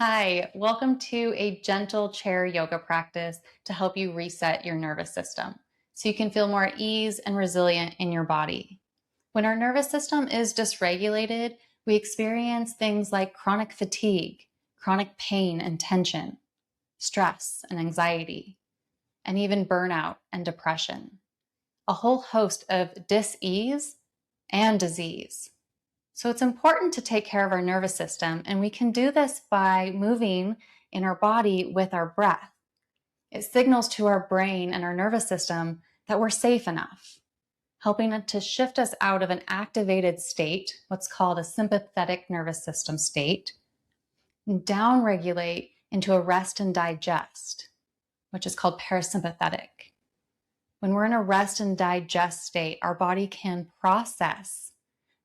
Hi, welcome to a gentle chair yoga practice to help you reset your nervous system so you can feel more at ease and resilient in your body. When our nervous system is dysregulated, we experience things like chronic fatigue, chronic pain and tension, stress and anxiety, and even burnout and depression. A whole host of dis-ease and disease. So it's important to take care of our nervous system, and we can do this by moving in our body with our breath. It signals to our brain and our nervous system that we're safe enough, helping it to shift us out of an activated state, what's called a sympathetic nervous system state, and downregulate into a rest and digest, which is called parasympathetic. When we're in a rest and digest state, our body can process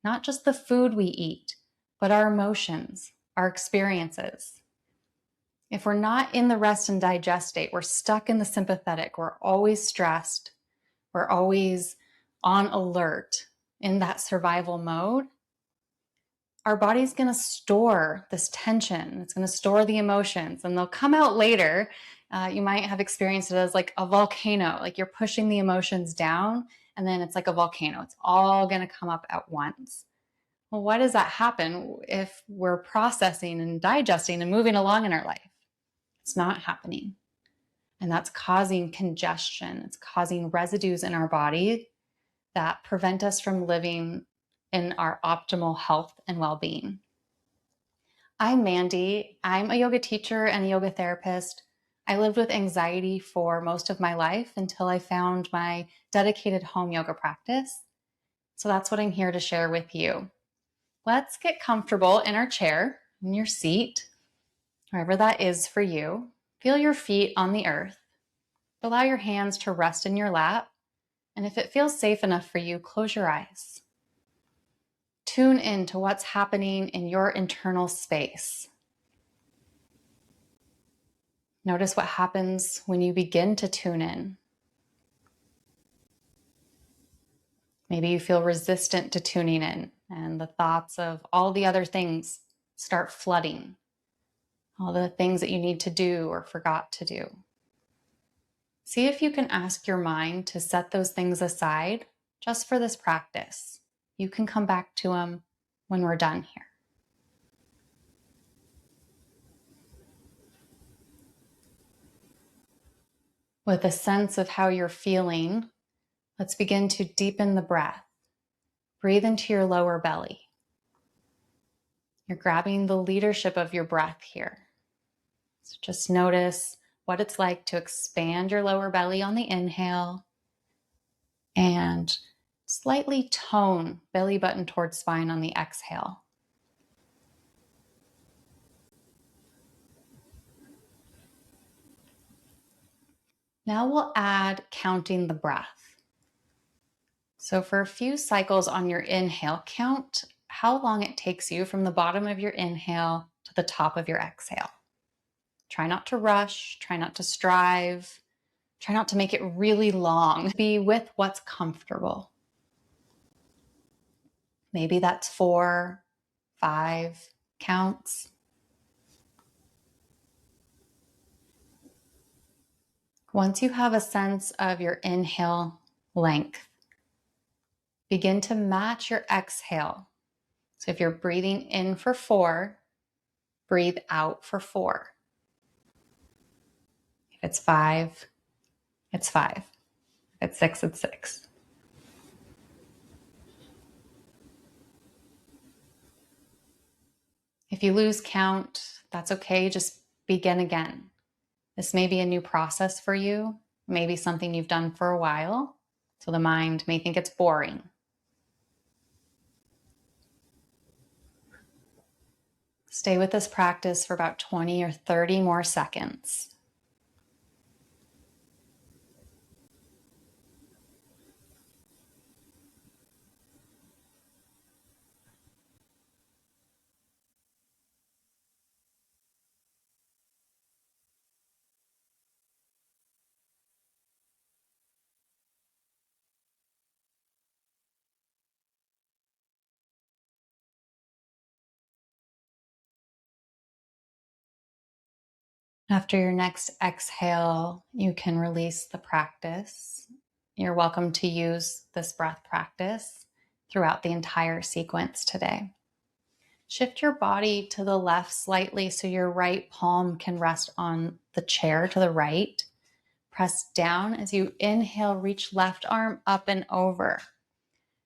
not just the food we eat, but our emotions, our experiences. If we're not in the rest and digest state, we're stuck in the sympathetic, we're always stressed, we're always on alert in that survival mode, our body's going to store this tension. It's going to store the emotions, and they'll come out later. You might have experienced it as like a volcano, like you're pushing the emotions down, and then it's like a volcano. It's all going to come up at once. Well, why does that happen if we're processing and digesting and moving along in our life? It's not happening. And that's causing congestion. It's causing residues in our body that prevent us from living in our optimal health and well-being. I'm Mandy. I'm a yoga teacher and a yoga therapist. I lived with anxiety for most of my life until I found my dedicated home yoga practice. So that's what I'm here to share with you. Let's get comfortable in our chair, in your seat, wherever that is for you. Feel your feet on the earth. Allow your hands to rest in your lap. And if it feels safe enough for you, close your eyes. Tune in to what's happening in your internal space. Notice what happens when you begin to tune in. Maybe you feel resistant to tuning in, and the thoughts of all the other things start flooding. All the things that you need to do or forgot to do. See if you can ask your mind to set those things aside just for this practice. You can come back to them when we're done here. With a sense of how you're feeling, let's begin to deepen the breath. Breathe into your lower belly. You're grabbing the leadership of your breath here. So just notice what it's like to expand your lower belly on the inhale and slightly tone belly button towards spine on the exhale. Now we'll add counting the breath. So for a few cycles on your inhale, count how long it takes you from the bottom of your inhale to the top of your exhale. Try not to rush, try not to strive, try not to make it really long. Be with what's comfortable. Maybe that's 4, 5 counts. Once you have a sense of your inhale length, begin to match your exhale. So if you're breathing in for 4, breathe out for 4. If it's 5, it's 5. If it's 6, it's 6. If you lose count, that's okay. Just begin again. This may be a new process for you, maybe something you've done for a while, so the mind may think it's boring. Stay with this practice for about 20 or 30 more seconds. After your next exhale, you can release the practice. You're welcome to use this breath practice throughout the entire sequence today. Shift your body to the left slightly so your right palm can rest on the chair to the right. Press down as you inhale, reach left arm up and over.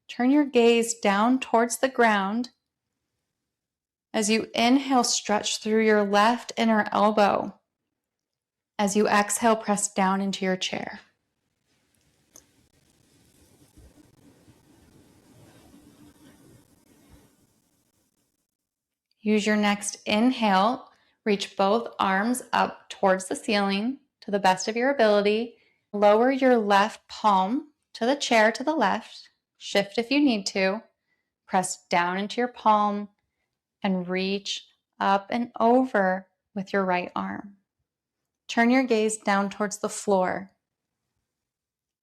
Turn your gaze down towards the ground. As you inhale, stretch through your left inner elbow. As you exhale, press down into your chair. Use your next inhale. Reach both arms up towards the ceiling to the best of your ability. Lower your left palm to the chair to the left. Shift if you need to. Press down into your palm and reach up and over with your right arm. Turn your gaze down towards the floor.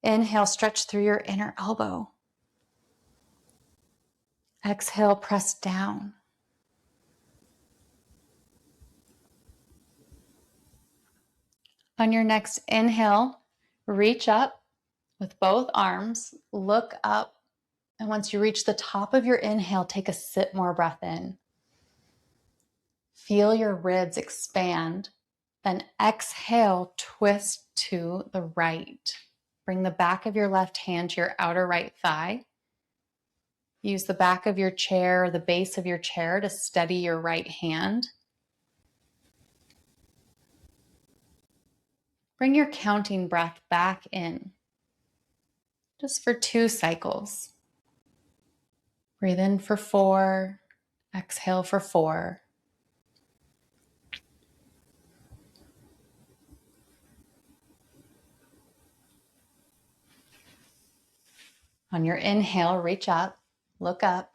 Inhale, stretch through your inner elbow. Exhale, press down. On your next inhale, reach up with both arms, look up, and once you reach the top of your inhale, take a sip more breath in. Feel your ribs expand. Then exhale, twist to the right. Bring the back of your left hand to your outer right thigh. Use the back of your chair or the base of your chair to steady your right hand. Bring your counting breath back in, just for 2 cycles. Breathe in for 4, exhale for 4. On your inhale, reach up, look up.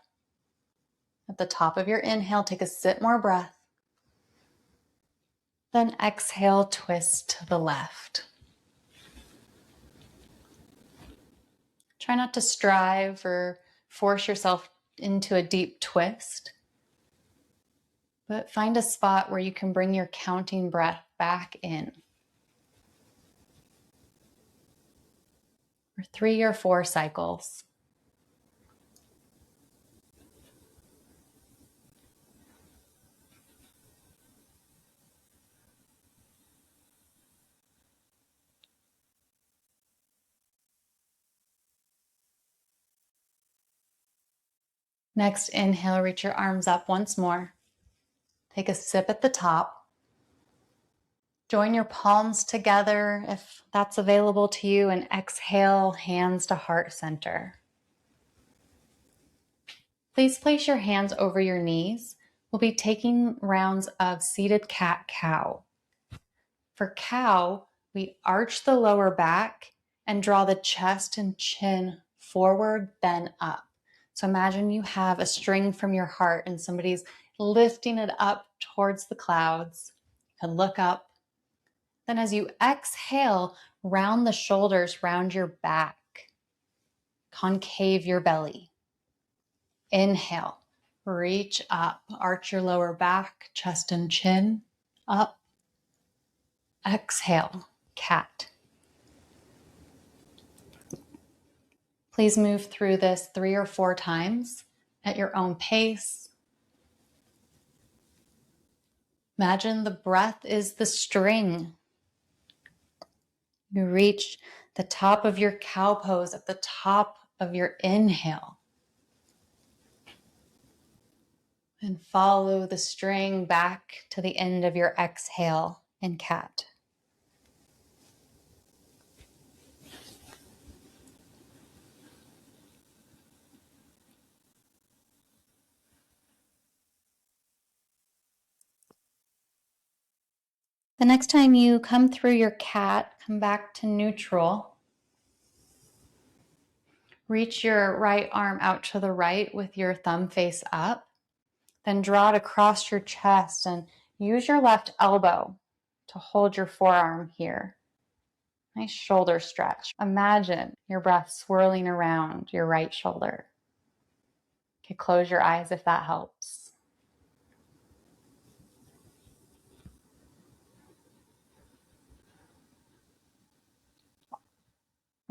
At the top of your inhale, take a sip more breath. Then exhale, twist to the left. Try not to strive or force yourself into a deep twist, but find a spot where you can bring your counting breath back in. For 3 or 4 cycles. Next, inhale, reach your arms up once more. Take a sip at the top. Join your palms together if that's available to you, and exhale, hands to heart center. Please place your hands over your knees. We'll be taking rounds of seated cat-cow. For cow, we arch the lower back and draw the chest and chin forward, then up. So imagine you have a string from your heart and somebody's lifting it up towards the clouds. You can look up. Then as you exhale, round the shoulders, round your back. Concave your belly. Inhale, reach up, arch your lower back, chest and chin, up. Exhale, cat. Please move through this 3 or 4 times at your own pace. Imagine the breath is the string. You reach the top of your cow pose at the top of your inhale. And follow the string back to the end of your exhale in cat. The next time you come through your cat, come back to neutral. Reach your right arm out to the right with your thumb face up. Then draw it across your chest and use your left elbow to hold your forearm here. Nice shoulder stretch. Imagine your breath swirling around your right shoulder. Okay, close your eyes if that helps.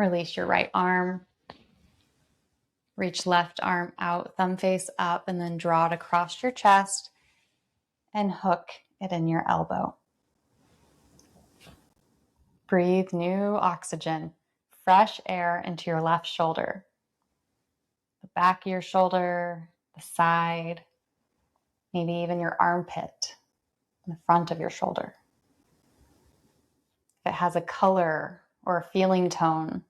Release your right arm. Reach left arm out, thumb face up, and then draw it across your chest and hook it in your elbow. Breathe new oxygen, fresh air into your left shoulder, the back of your shoulder, the side, maybe even your armpit, the front of your shoulder. If it has a color or a feeling tone,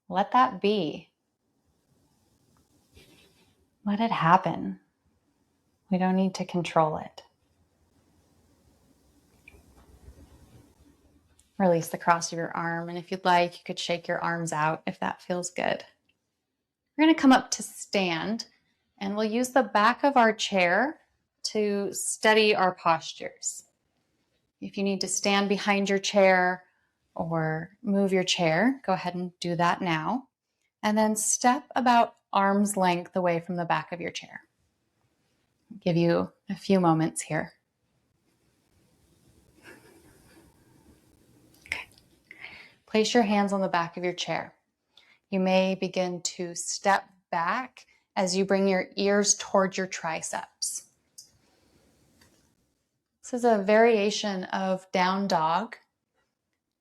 let that be. Let it happen. We don't need to control it. Release the cross of your arm, and if you'd like, you could shake your arms out if that feels good. We're going to come up to stand, and we'll use the back of our chair to steady our postures. If you need to stand behind your chair or move your chair, go ahead and do that now. And then step about arm's length away from the back of your chair. I'll give you a few moments here. Okay. Place your hands on the back of your chair. You may begin to step back as you bring your ears towards your triceps. This is a variation of down dog.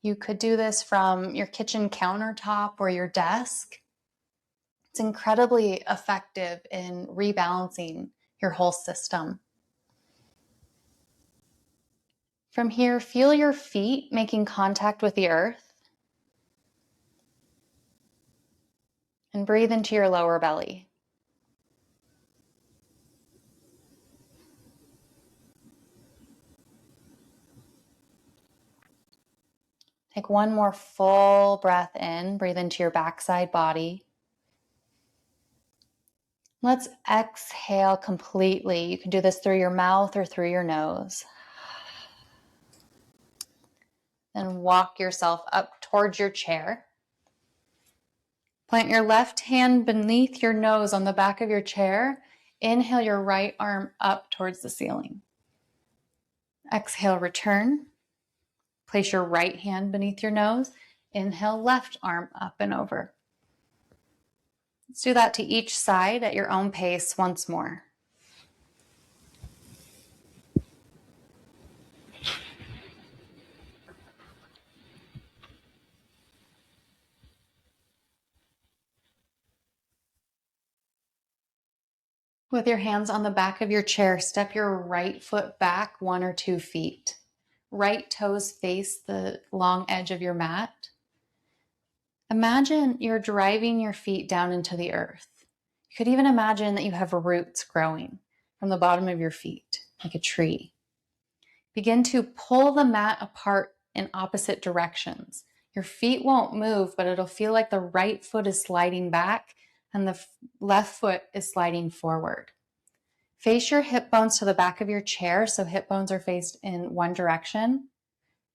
You could do this from your kitchen countertop or your desk. It's incredibly effective in rebalancing your whole system. From here, feel your feet making contact with the earth. And breathe into your lower belly. Take one more full breath in. Breathe into your backside body. Let's exhale completely. You can do this through your mouth or through your nose. Then walk yourself up towards your chair. Plant your left hand beneath your nose on the back of your chair. Inhale your right arm up towards the ceiling. Exhale, return. Place your right hand beneath your nose. Inhale, left arm up and over. Let's do that to each side at your own pace once more. With your hands on the back of your chair, step your right foot back 1 or 2 feet. Right toes face the long edge of your mat. Imagine you're driving your feet down into the earth. You could even imagine that you have roots growing from the bottom of your feet, like a tree. Begin to pull the mat apart in opposite directions. Your feet won't move, but it'll feel like the right foot is sliding back and the left foot is sliding forward. Face your hip bones to the back of your chair, so hip bones are faced in one direction.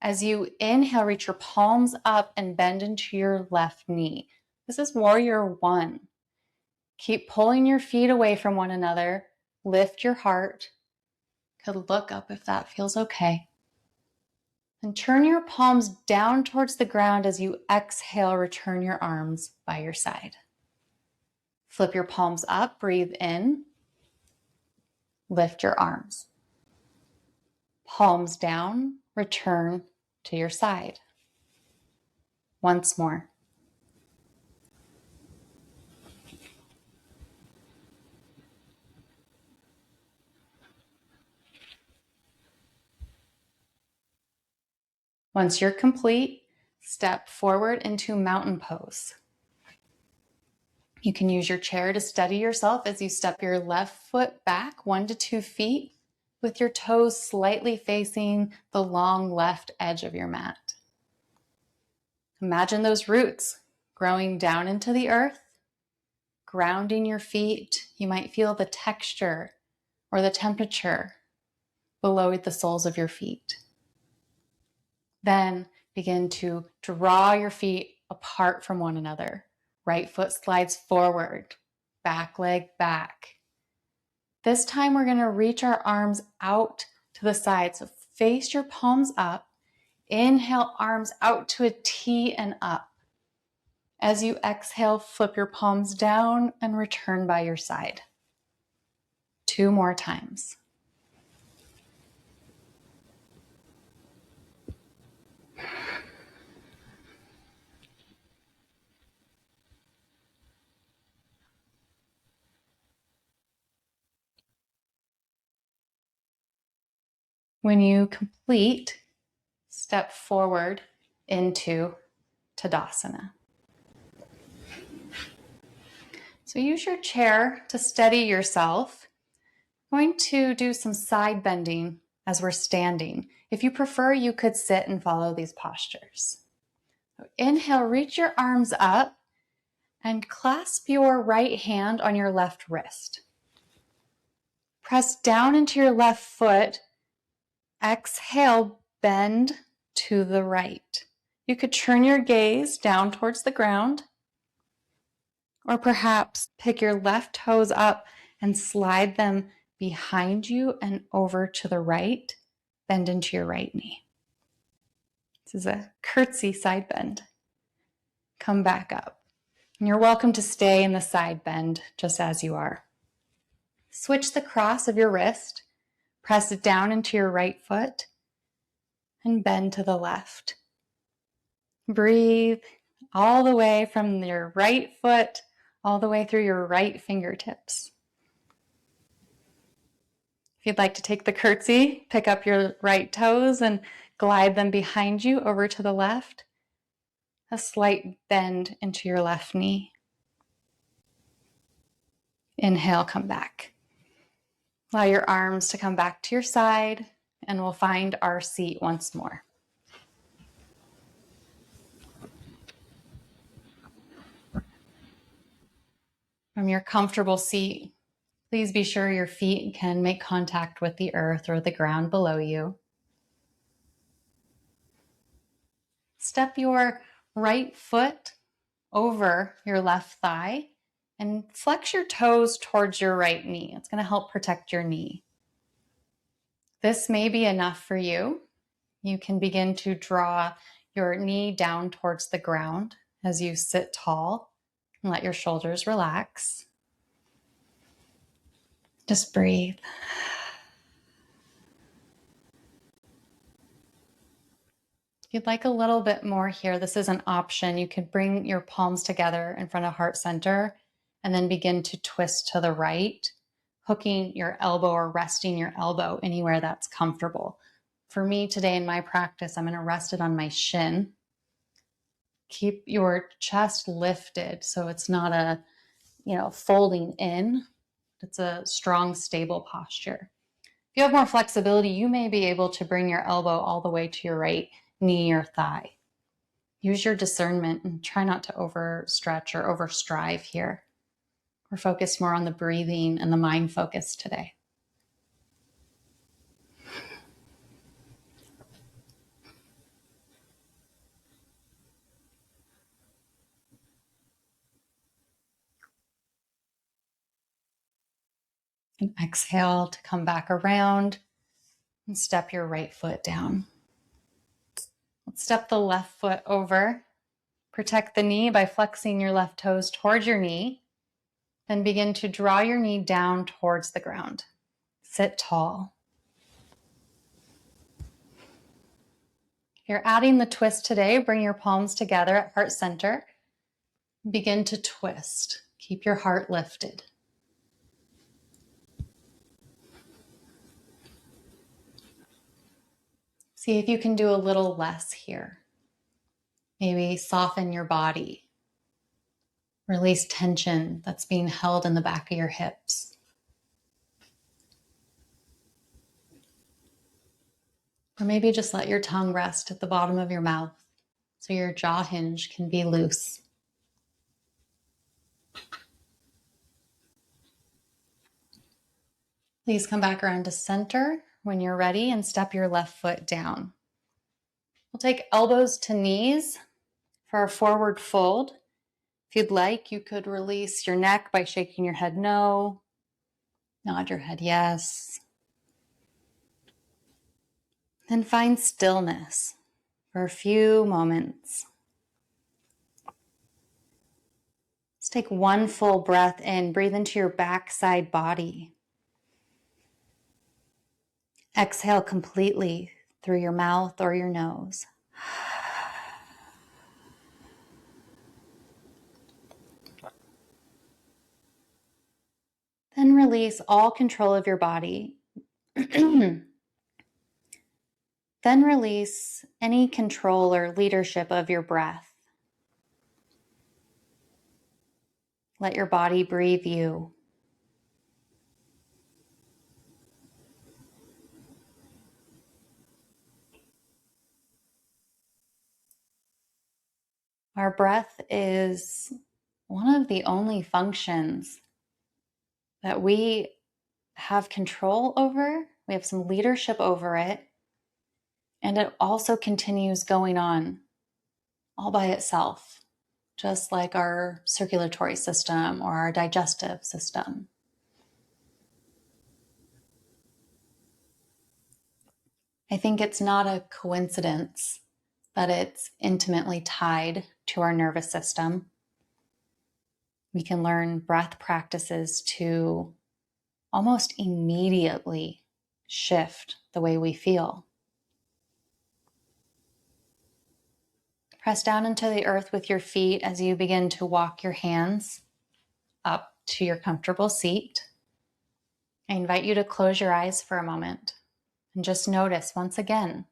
As you inhale, reach your palms up and bend into your left knee. This is warrior 1. Keep pulling your feet away from one another. Lift your heart. Could look up if that feels okay. And turn your palms down towards the ground as you exhale, return your arms by your side. Flip your palms up, breathe in. Lift your arms. Palms down, return to your side. Once more. Once you're complete, step forward into mountain pose. You can use your chair to steady yourself as you step your left foot back 1 to 2 feet with your toes slightly facing the long left edge of your mat. Imagine those roots growing down into the earth, grounding your feet. You might feel the texture or the temperature below the soles of your feet. Then begin to draw your feet apart from one another. Right foot slides forward, back leg back. This time we're going to reach our arms out to the side. So face your palms up. Inhale, arms out to a T and up. As you exhale, flip your palms down and return by your side. 2 more times. When you complete, step forward into Tadasana. So use your chair to steady yourself. I'm going to do some side bending as we're standing. If you prefer, you could sit and follow these postures. So inhale, reach your arms up and clasp your right hand on your left wrist. Press down into your left foot. Exhale, bend to the right. You could turn your gaze down towards the ground, or perhaps pick your left toes up and slide them behind you and over to the right. Bend into your right knee. This is a curtsy side bend. Come back up. And you're welcome to stay in the side bend just as you are. Switch the cross of your wrist, press it down into your right foot, and bend to the left. Breathe all the way from your right foot, all the way through your right fingertips. If you'd like to take the curtsy, pick up your right toes and glide them behind you over to the left. A slight bend into your left knee. Inhale, come back. Allow your arms to come back to your side, and we'll find our seat once more. From your comfortable seat, please be sure your feet can make contact with the earth or the ground below you. Step your right foot over your left thigh and flex your toes towards your right knee. It's going to help protect your knee. This may be enough for you. You can begin to draw your knee down towards the ground as you sit tall and let your shoulders relax. Just breathe. If you'd like a little bit more here, this is an option. You could bring your palms together in front of heart center and then begin to twist to the right, hooking your elbow or resting your elbow anywhere that's comfortable. For me today in my practice, I'm going to rest it on my shin. Keep your chest lifted so it's not a, folding in. It's a strong, stable posture. If you have more flexibility, you may be able to bring your elbow all the way to your right knee or thigh. Use your discernment and try not to overstretch or overstrive here. We're focused more on the breathing and the mind focus today. And exhale to come back around and step your right foot down. Let's step the left foot over. Protect the knee by flexing your left toes towards your knee. Then begin to draw your knee down towards the ground. Sit tall. If you're adding the twist today, bring your palms together at heart center. Begin to twist. Keep your heart lifted. See if you can do a little less here. Maybe soften your body. Release tension that's being held in the back of your hips. Or maybe just let your tongue rest at the bottom of your mouth so your jaw hinge can be loose. Please come back around to center when you're ready and step your left foot down. We'll take elbows to knees for a forward fold. If you'd like, you could release your neck by shaking your head no, nod your head yes. Then find stillness for a few moments. Let's take one full breath in. Breathe into your backside body. Exhale completely through your mouth or your nose. Then release all control of your body. Then release any control or leadership of your breath. Let your body breathe you. Our breath is one of the only functions that we have control over. We have some leadership over it. And it also continues going on all by itself, just like our circulatory system or our digestive system. I think it's not a coincidence that it's intimately tied to our nervous system. We can learn breath practices to almost immediately shift the way we feel. Press down into the earth with your feet as you begin to walk your hands up to your comfortable seat. I invite you to close your eyes for a moment and just notice once again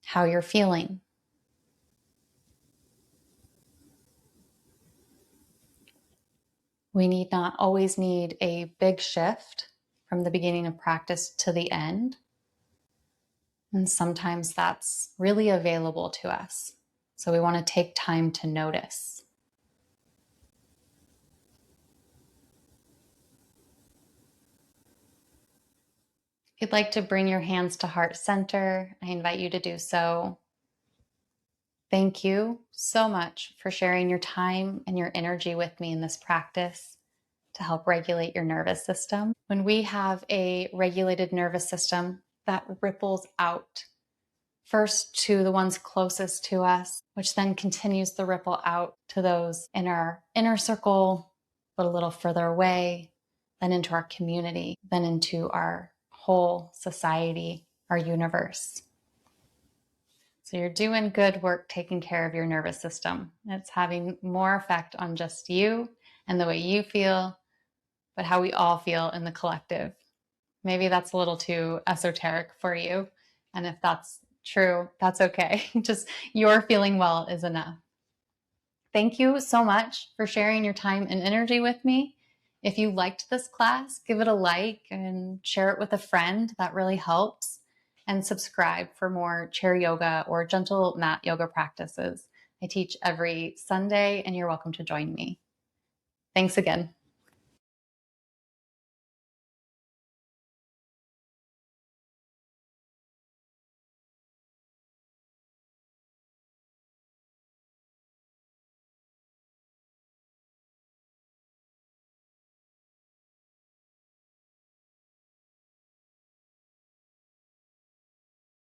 how you're feeling. We need not always need a big shift from the beginning of practice to the end. And sometimes that's really available to us. So we want to take time to notice. If you'd like to bring your hands to heart center, I invite you to do so. Thank you so much for sharing your time and your energy with me in this practice to help regulate your nervous system. When we have a regulated nervous system, that ripples out first to the ones closest to us, which then continues the ripple out to those in our inner circle, but a little further away, then into our community, then into our whole society, our universe. So you're doing good work taking care of your nervous system. It's having more effect on just you and the way you feel, but how we all feel in the collective. Maybe that's a little too esoteric for you. And if that's true, that's okay. Just your feeling well is enough. Thank you so much for sharing your time and energy with me. If you liked this class, give it a like and share it with a friend. That really helps. And subscribe for more chair yoga or gentle mat yoga practices. I teach every Sunday, and you're welcome to join me. Thanks again.